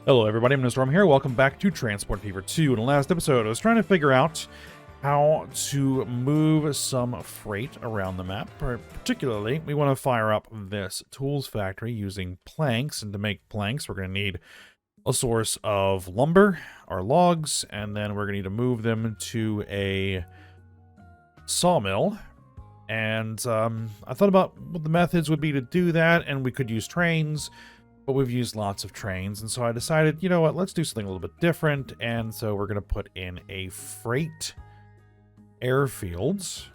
Hello everybody, I'm Storm here. Welcome back to Transport Fever 2. In the last episode, I was trying to figure out how to move some freight around the map. Particularly, we want to fire up this tools factory using planks, and to make planks, we're going to need a source of lumber, our logs, and then we're going to need to move them to a sawmill. And I thought about what the methods would be to do that, and we could use trains, but we've used lots of trains, and so I decided, you know what, let's do something a little bit different, and so we're going to put in a freight airfield. So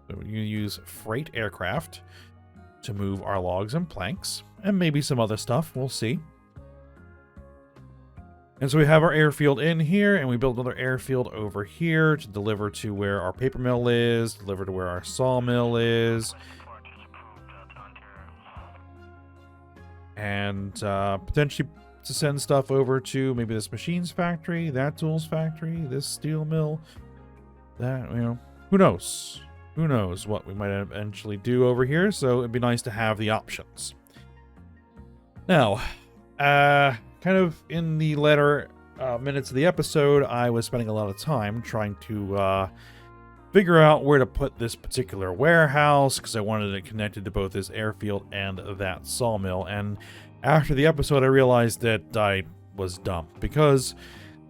we're going to use freight aircraft to move our logs and planks, and maybe some other stuff, we'll see. And so we have our airfield in here, and we built another airfield over here to deliver to where our paper mill is, deliver to where our sawmill is, and potentially to send stuff over to maybe this machines factory, that tools factory, this steel mill, that, you know, who knows? Who knows what we might eventually do over here, so it'd be nice to have the options. Now, kind of in the latter minutes of the episode, I was spending a lot of time trying to figure out where to put this particular warehouse, because I wanted it connected to both this airfield and that sawmill. And after the episode, I realized that I was dumb, because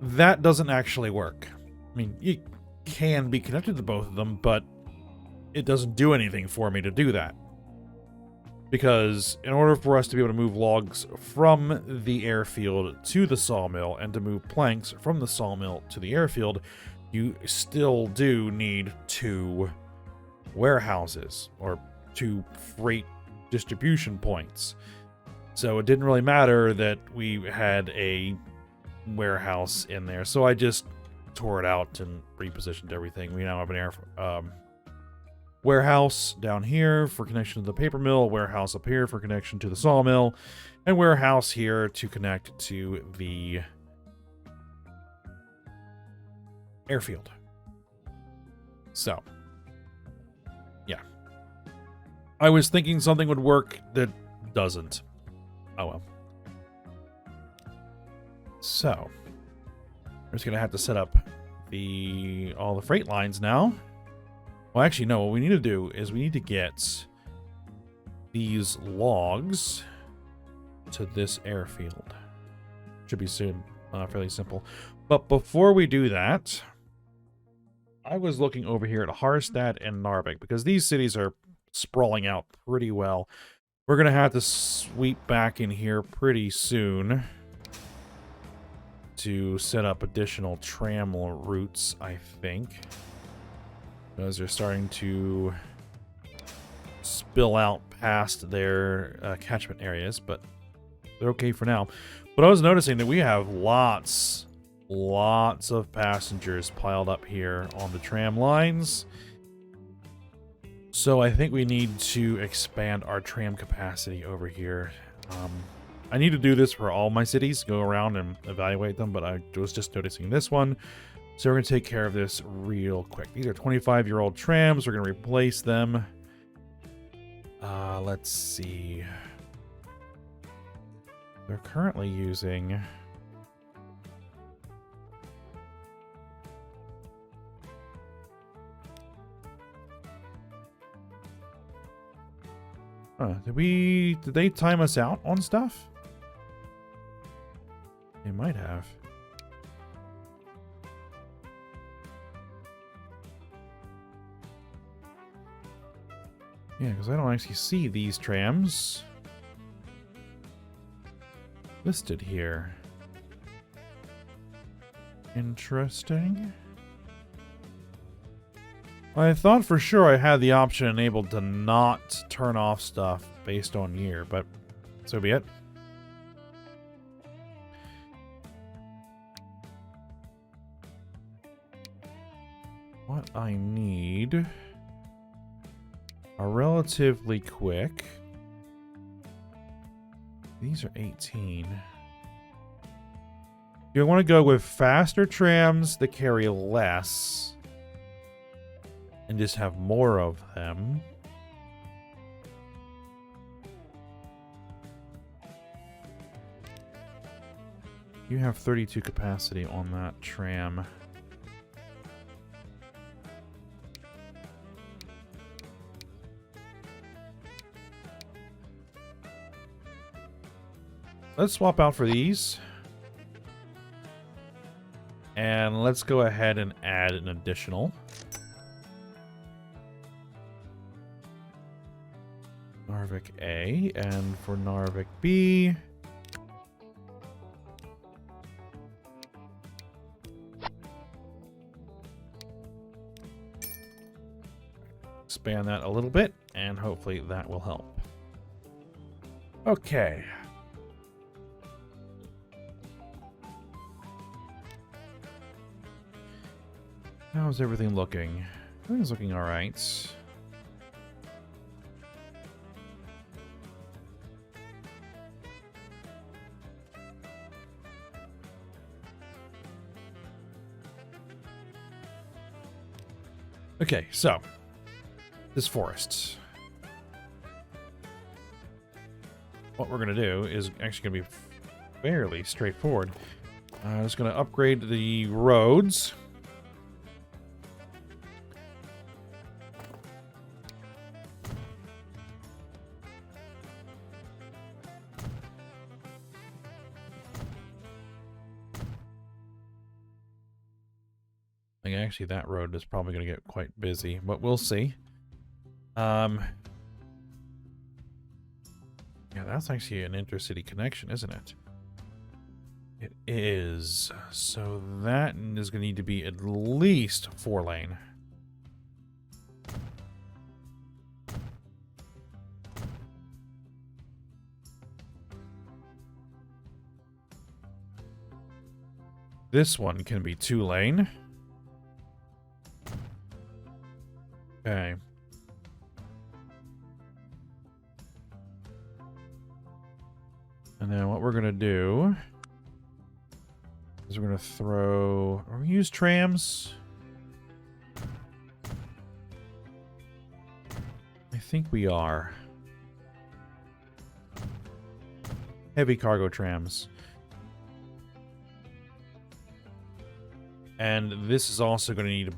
that doesn't actually work. I mean, you can be connected to both of them, but it doesn't do anything for me to do that. Because in order for us to be able to move logs from the airfield to the sawmill and to move planks from the sawmill to the airfield, you still do need 2 warehouses or 2 freight distribution points. So it didn't really matter that we had a warehouse in there. So I just tore it out and repositioned everything. We now have an warehouse down here for connection to the paper mill, warehouse up here for connection to the sawmill, and warehouse here to connect to the airfield. So, yeah. I was thinking something would work that doesn't. Oh well. So, we're just gonna have to set up all the freight lines now. Well, actually, no. What we need to do is we need to get these logs to this airfield. Should be soon, fairly simple. But before we do that, I was looking over here at Harstad and Narvik, because these cities are sprawling out pretty well. We're going to have to sweep back in here pretty soon to set up additional tram routes, I think. Because they're starting to spill out past their catchment areas, but they're okay for now. But I was noticing that we have lots of passengers piled up here on the tram lines. So I think we need to expand our tram capacity over here. I need to do this for all my cities, go around and evaluate them, but I was just noticing this one. So we're going to take care of this real quick. These are 25-year-old trams. We're going to replace them. Let's see. They're currently using... Did they time us out on stuff? They might have. Yeah, because I don't actually see these trams listed here. Interesting. I thought for sure I had the option enabled to not turn off stuff based on year, but so be it. What I need are relatively quick. These are 18. You want to go with faster trams that carry less and just have more of them. You have 32 capacity on that tram. Let's swap out for these. And let's go ahead and add an additional. Narvik A, and for Narvik B, expand that a little bit, and hopefully that will help. Okay. How's everything looking? Everything's looking all right. Okay, so this forest. What we're going to do is actually going to be fairly straightforward. I'm just going to upgrade the roads. Actually, that road is probably going to get quite busy, but we'll see. Yeah, that's actually an intercity connection, isn't it? It is. So that is going to need to be at least 4-lane. This one can be 2-lane. Okay. And then what we're going to do is we're going to throw... Are we use trams? I think we are. Heavy cargo trams. And this is also going to need a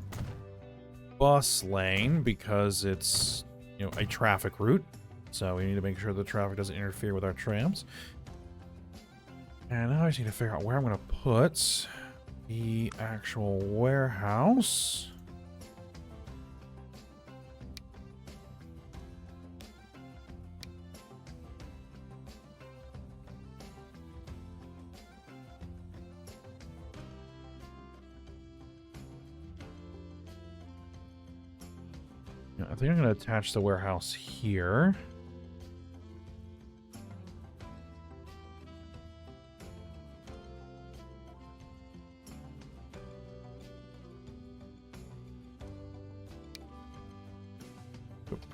bus lane because it's, you know, a traffic route. So we need to make sure the traffic doesn't interfere with our trams. And now I just need to figure out where I'm going to put the actual warehouse. I think I'm going to attach the warehouse here. Oop.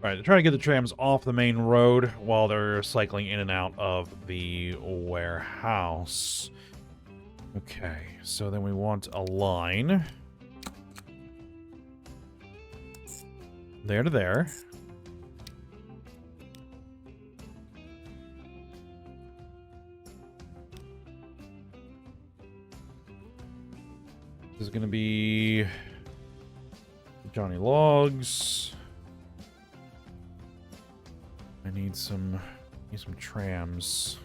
Alright, they're trying to get the trams off the main road while they're cycling in and out of the warehouse. Okay, so then we want a line. There to there. This is going to be Johnny Logs. I need some trams.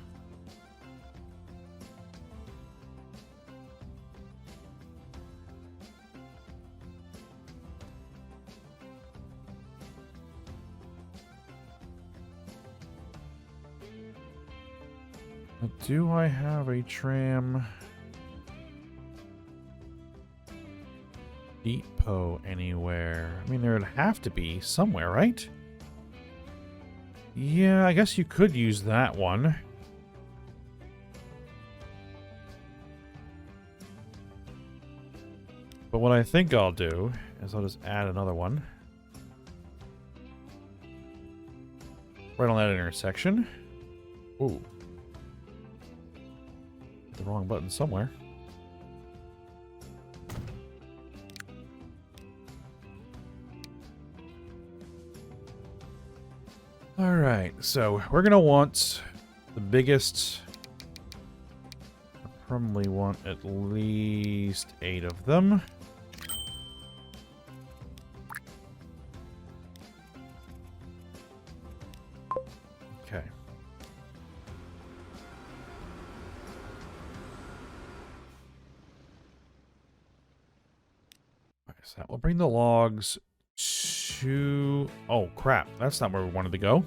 Do I have a tram depot anywhere? I mean, there would have to be somewhere, right? Yeah, I guess you could use that one. But what I think I'll do is I'll just add another one. Right on that intersection. Ooh. wrong button somewhere. Alright, so we're going to want the biggest. I probably want at least 8 of them. Okay. Alright, so that will bring the logs to... Oh, crap. That's not where we wanted to go.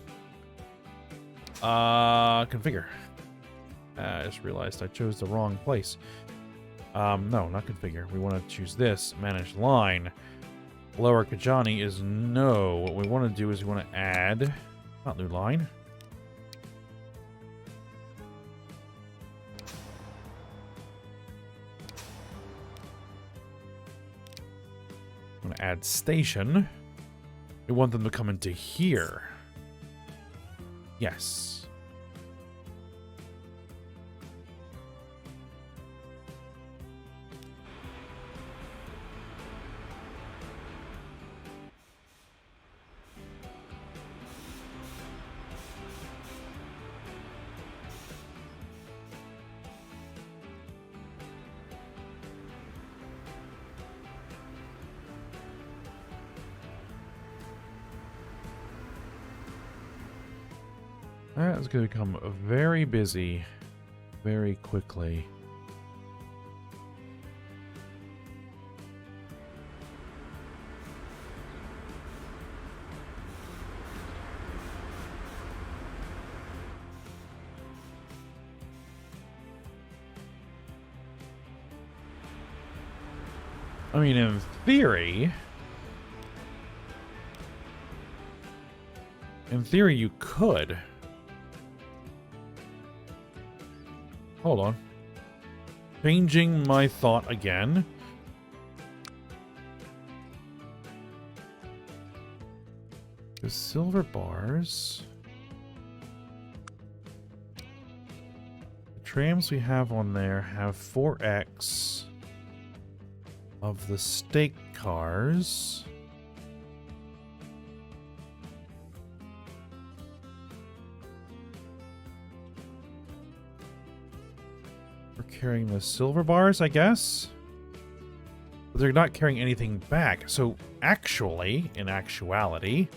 Configure. I just realized I chose the wrong place. No, not configure. We want to choose this. Manage line. Lower Kajani is no. What we want to do is we want to add... Not new line. I'm going to add station. We want them to come into here. Yes. That's going to become very busy very quickly. I mean, in theory, you could. Hold on. Changing my thought again. The silver bars. The trams we have on there have 4x of the stake cars. Carrying the silver bars, I guess. But they're not carrying anything back. So actually, in actuality,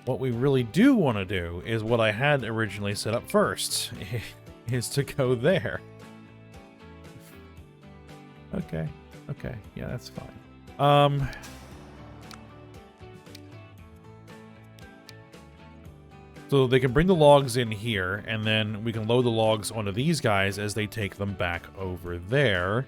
what we really do want to do is what I had originally set up first, is to go there. Okay. Okay. Yeah, that's fine. So they can bring the logs in here, and then we can load the logs onto these guys as they take them back over there.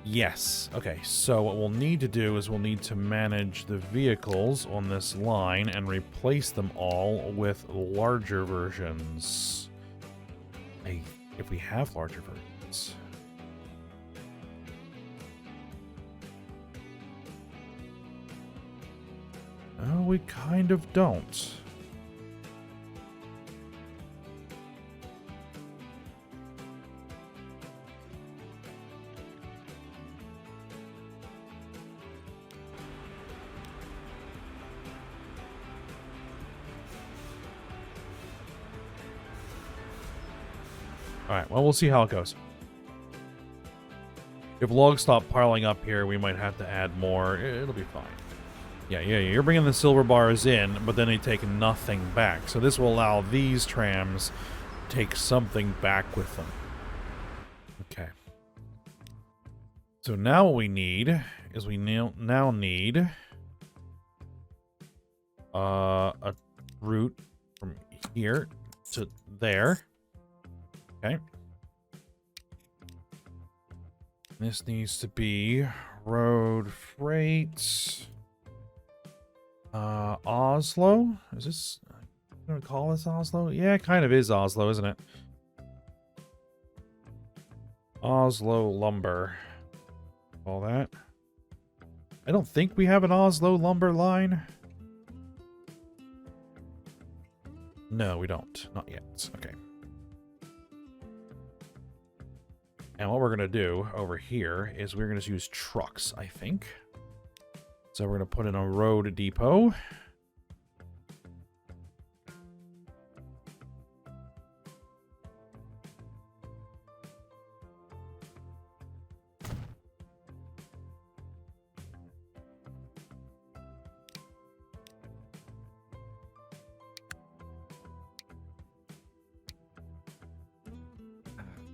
Yes. Okay, so what we'll need to do is we'll need to manage the vehicles on this line and replace them all with larger versions. If we have larger versions. No, we kind of don't. Alright, well, we'll see how it goes. If logs stop piling up here, we might have to add more. It'll be fine. Yeah, you're bringing the silver bars in, but then they take nothing back. So this will allow these trams to take something back with them. Okay. So now what we need is we now need a route from here to there. Okay. This needs to be road freight. Oslo? Is this... I'm gonna call this Oslo? Yeah, it kind of is Oslo, isn't it? Oslo lumber. All that. I don't think we have an Oslo lumber line. No, we don't. Not yet. Okay. And what we're going to do over here is we're going to use trucks, I think. So we're going to put in a road depot.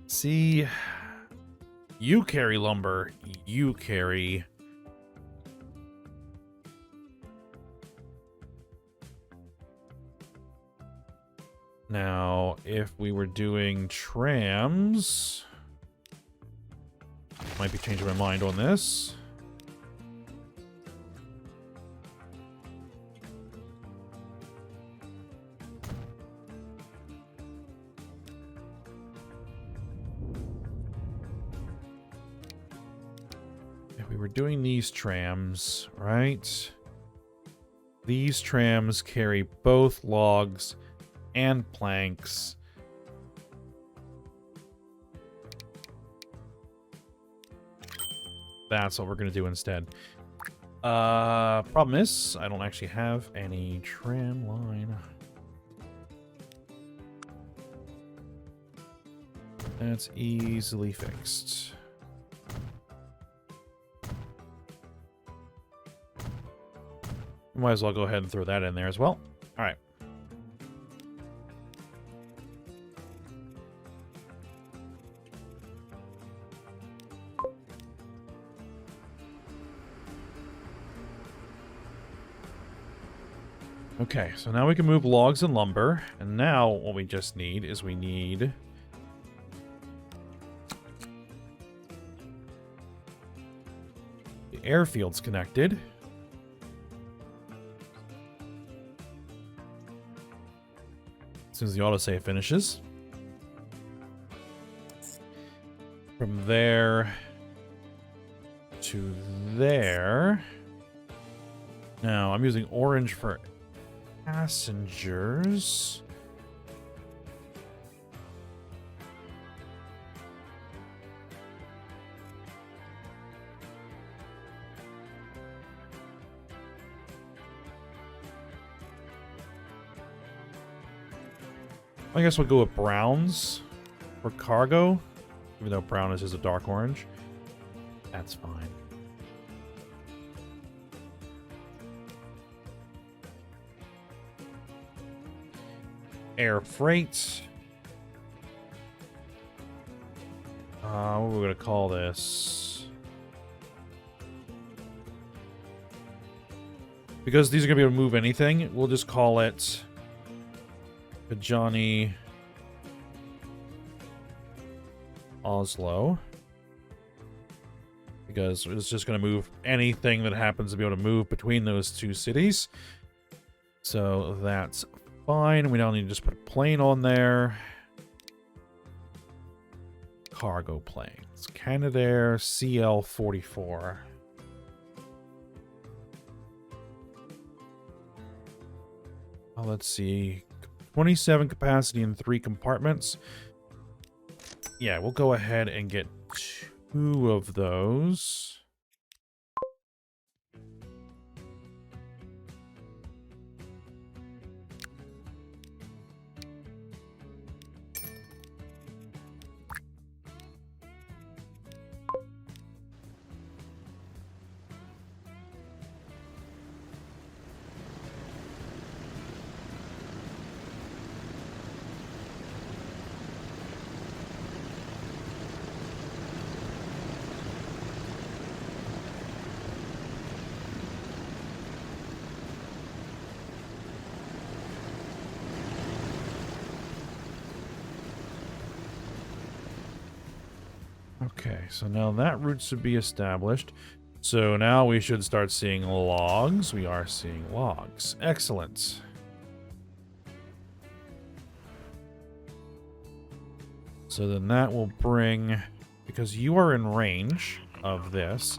See, you carry lumber, you carry... Now, if we were doing trams... Might be changing my mind on this. We're doing these trams, right? These trams carry both logs and planks. That's what we're going to do instead. Problem is, I don't actually have any tram line. That's easily fixed. Might as well go ahead and throw that in there as well. All right. Okay, so now we can move logs and lumber. And now what we just need is we need... the airfield's connected. As soon as the autosave finishes. From there to there. Now, I'm using orange for passengers. I guess we'll go with browns for cargo, even though brown is a dark orange. That's fine. Air freight. What are we going to call this? Because these are going to be able to move anything, we'll just call it Johnny Oslo, because it's just going to move anything that happens to be able to move between those two cities. So that's fine. We don't need to just put a plane on there. Cargo planes. Canadair CL-44. Oh, let's see. 27 capacity in 3 compartments. Yeah, we'll go ahead and get 2 of those. Okay, so now that route should be established. So now we should start seeing logs. We are seeing logs. Excellent. So then that will bring, because you are in range of this,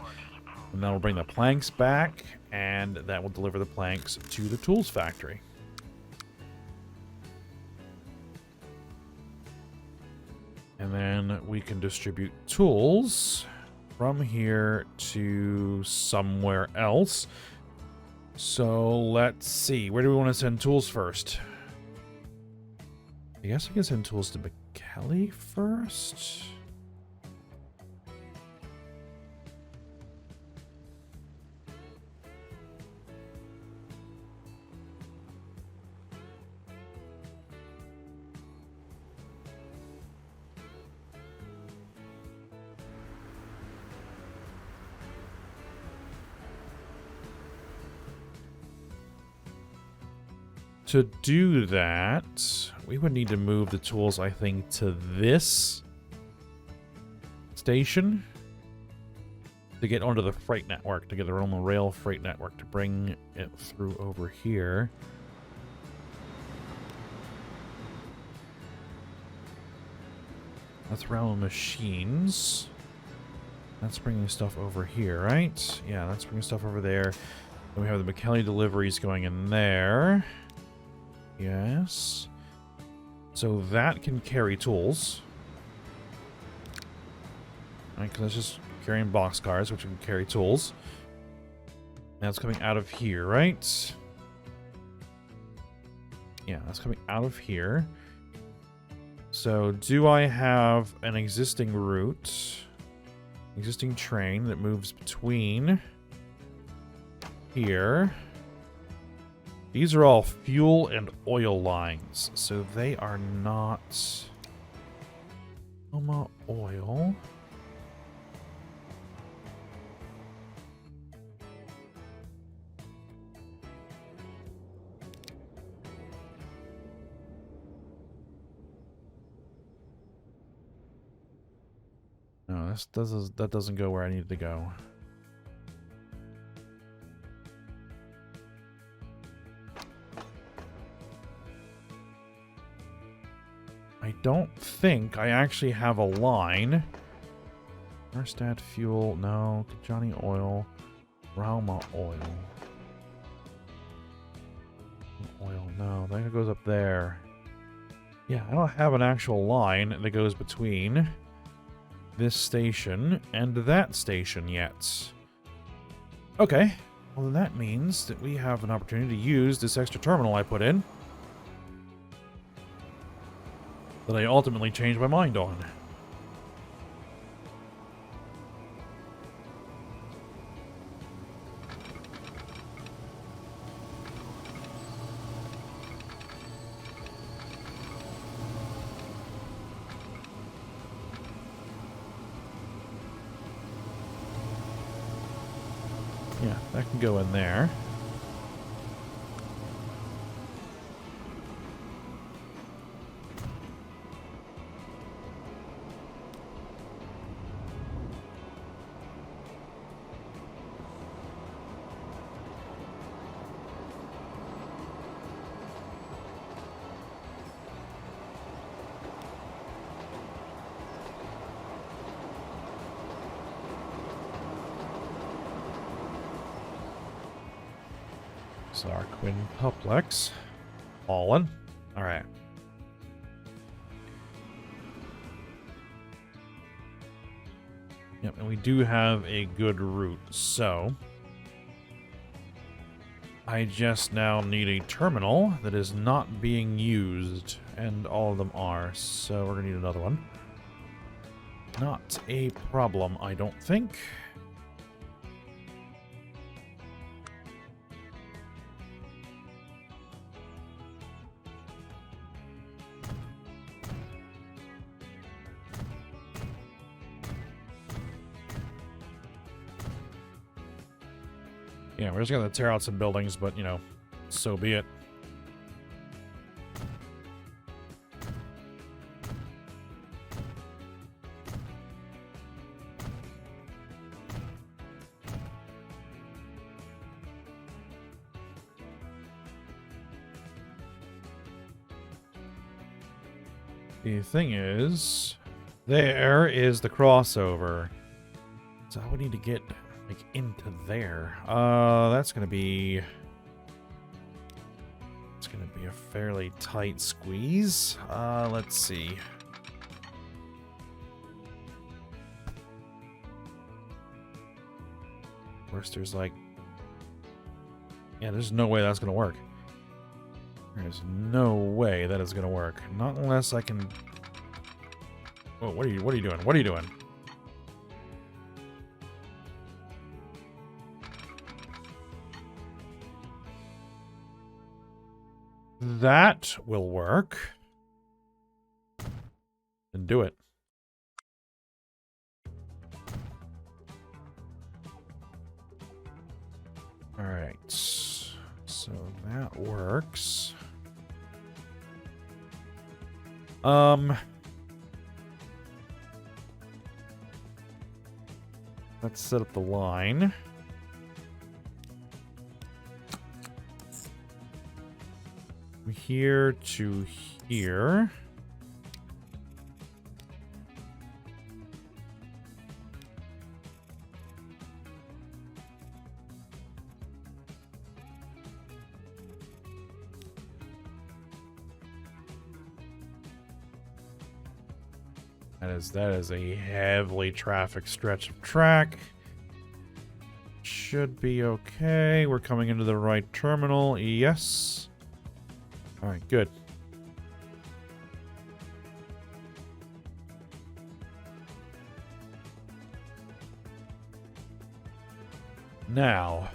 and that will bring the planks back, and that will deliver the planks to the tools factory. And then we can distribute tools from here to somewhere else. So let's see. Where do we want to send tools first? I guess I can send tools to McKelly first. To do that, we would need to move the tools, I think, to this station to get onto the freight network, to get their own rail freight network, to bring it through over here. That's around machines. That's bringing stuff over here, right? Yeah, that's bringing stuff over there. Then we have the McKelly deliveries going in there. Yes. So that can carry tools. Right, because that's just carrying boxcars, which can carry tools. That's coming out of here, right? Yeah, that's coming out of here. So do I have an existing route, existing train that moves between here? These are all fuel and oil lines, so they are not oil. No, that doesn't go where I need to go. I don't think I actually have a line. Arstad fuel, no. Johnny oil. Rauma oil. Oil, no. That goes up there. Yeah, I don't have an actual line that goes between this station and that station yet. Okay. Well, then that means that we have an opportunity to use this extra terminal I put in. That I ultimately changed my mind on. Yeah, that can go in there. So our quintuplex. Fallen. Alright. Yep, and we do have a good route, so I just now need a terminal that is not being used, and all of them are, so we're gonna need another one. Not a problem, I don't think. Yeah, we're just gonna tear out some buildings, but, you know, so be it. The thing is, there is the crossover. So I would need to get, like, into there. That's gonna be... It's gonna be a fairly tight squeeze. Let's see. Of course, there's like... Yeah, there's no way that's going to work. There's no way that is going to work. Not unless I can... Oh, what are you doing? What are you doing? That will work. Then do it. All right. So that works. Let's set up the line. From here to here. That is a heavily trafficked stretch of track. Should be okay. We're coming into the right terminal. Yes. All right, good. Now,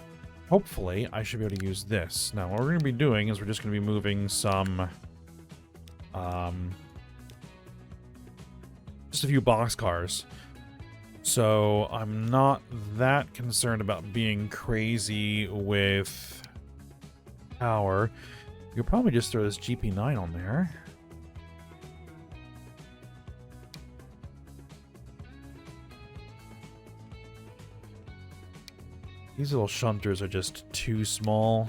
hopefully, I should be able to use this. Now, what we're going to be doing is we're just going to be moving some... just a few boxcars. So I'm not that concerned about being crazy with power. You could probably just throw this GP9 on there. These little shunters are just too small.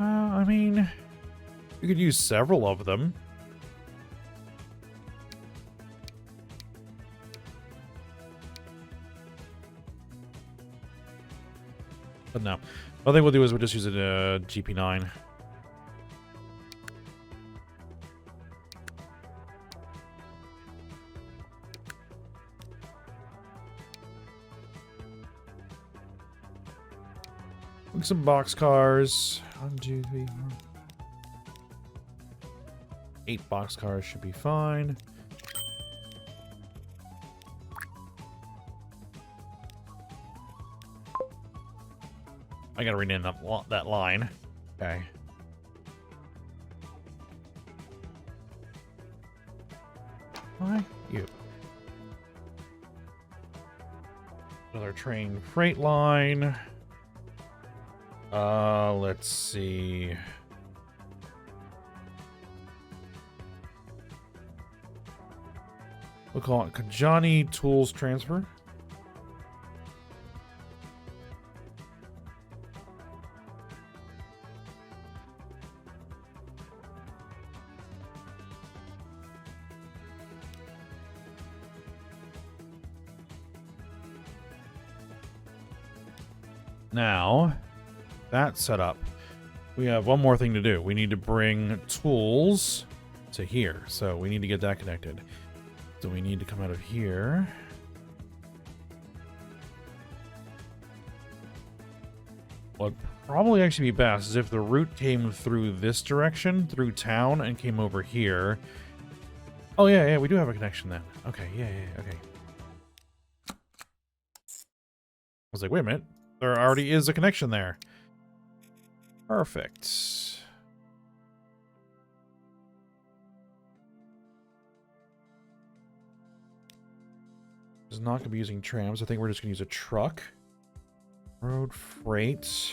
I mean, you could use several of them. But no. What I think we'll do is we'll just use a GP9. Some boxcars. 1, 2, 3, 4. 8 boxcars should be fine. I gotta rename that line. Okay. Why? You. Another train freight line. Let's see. We'll call it Kajani Tools Transfer. Now, that's set up. We have one more thing to do. We need to bring tools to here. So we need to get that connected. So we need to come out of here. What would probably actually be best is if the route came through this direction, through town, and came over here. Oh, yeah, we do have a connection then. Okay, yeah, okay. I was like, wait a minute. There already is a connection there. Perfect. Is not going to be using trams. I think we're just going to use a truck. Road freight.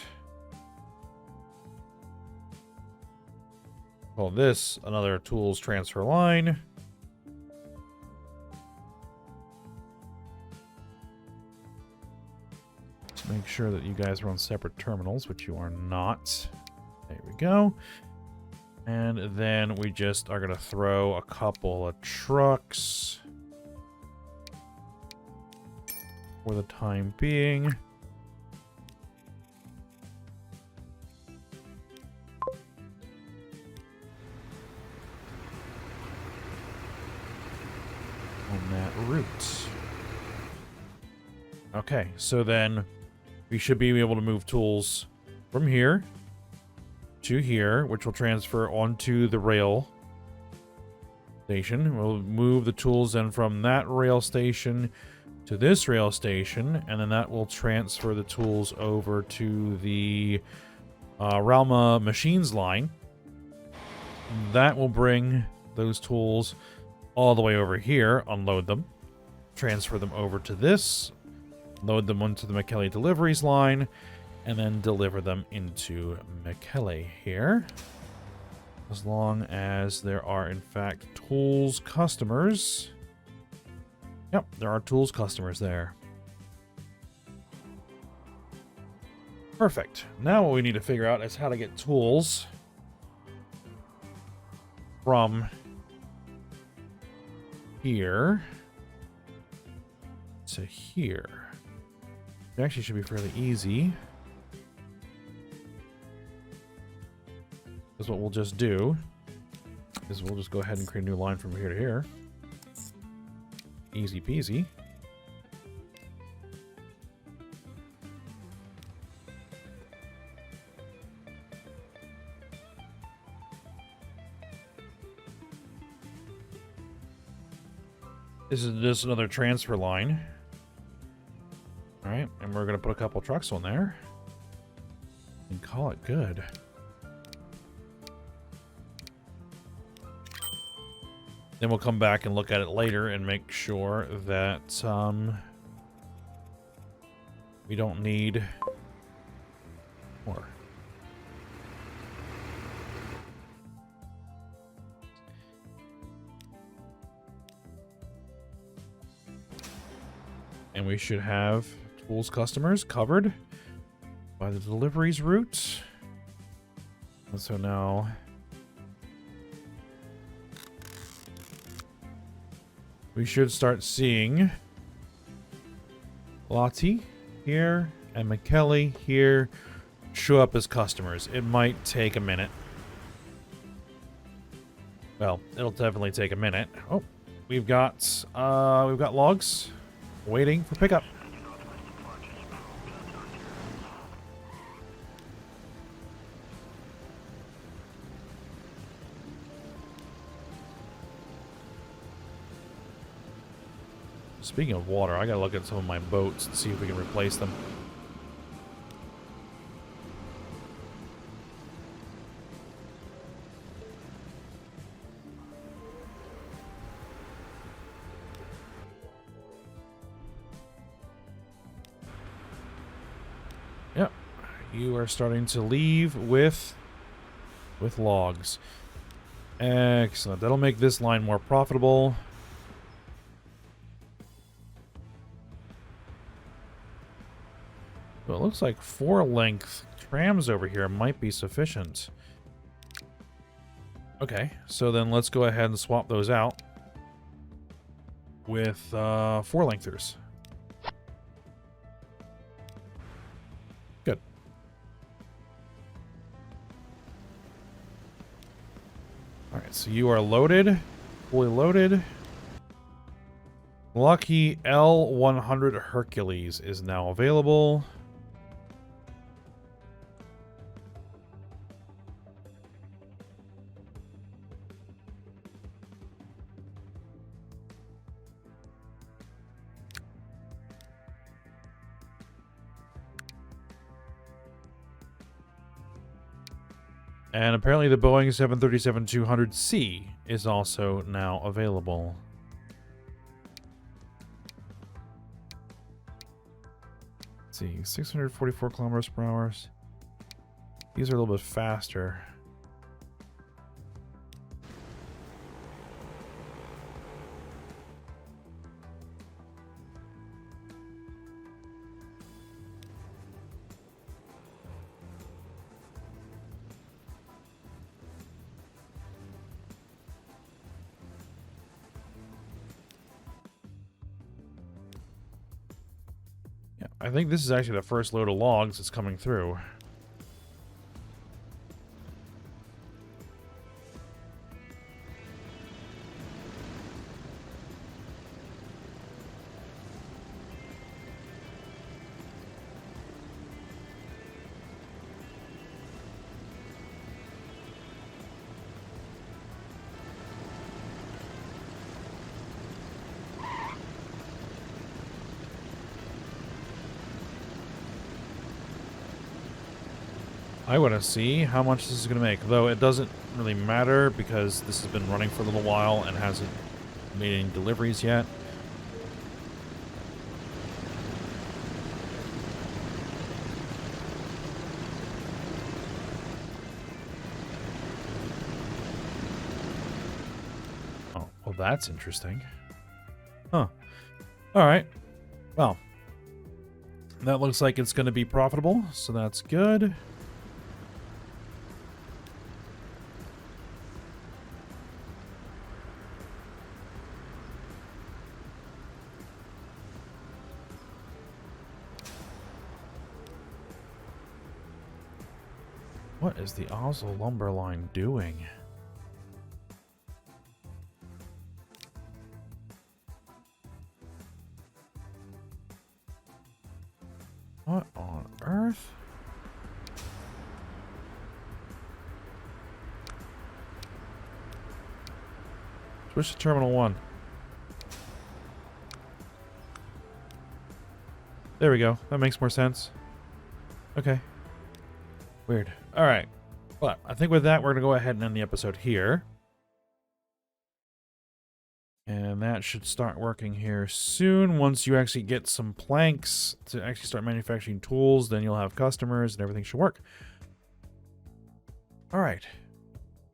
Call this another tools transfer line. Make sure that you guys are on separate terminals, which you are not. There we go. And then we just are going to throw a couple of trucks for the time being. On that route. Okay, so then we should be able to move tools from here to here, which will transfer onto the rail station. We'll move the tools then from that rail station to this rail station, and then that will transfer the tools over to the Ralma machines line. That will bring those tools all the way over here, unload them, transfer them over to this, load them onto the McKelly deliveries line, and then deliver them into McKelly here. As long as there are, in fact, tools customers. Yep, there are tools customers there. Perfect. Now what we need to figure out is how to get tools from here to here. It actually should be fairly easy. Because what we'll just do is we'll just go ahead and create a new line from here to here. Easy peasy. This is just another transfer line. Alright, and we're going to put a couple trucks on there. And call it good. Then we'll come back and look at it later and make sure that we don't need more. And we should have tools customers covered by the deliveries route. And so now we should start seeing Lottie here and McKelly here show up as customers. It might take a minute. Well, it'll definitely take a minute. Oh, we've got logs waiting for pickup. Speaking of water, I gotta look at some of my boats and see if we can replace them. Yep, you are starting to leave with logs. Excellent. That'll make this line more profitable. So it looks like 4-length trams over here might be sufficient. Okay, so then let's go ahead and swap those out with 4-lengthers. Good. Alright, so you are loaded, fully loaded. Lucky L100 Hercules is now available. And apparently the Boeing 737-200C is also now available. Let's see, 644 kilometers per hour. These are a little bit faster. I think this is actually the first load of logs that's coming through. I want to see how much this is going to make, though it doesn't really matter because this has been running for a little while and hasn't made any deliveries yet. Oh, well, that's interesting. Huh. All right. Well, that looks like it's going to be profitable, so that's good. What is the Oslo lumber line doing? What on earth? Switch to Terminal 1. There we go. That makes more sense. Okay. Weird. Alright. But I think with that, we're going to go ahead and end the episode here. And that should start working here soon. Once you actually get some planks to actually start manufacturing tools, then you'll have customers and everything should work. Alright.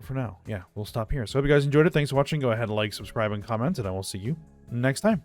For now, yeah, we'll stop here. So I hope you guys enjoyed it. Thanks for watching. Go ahead and like, subscribe, and comment, and I will see you next time.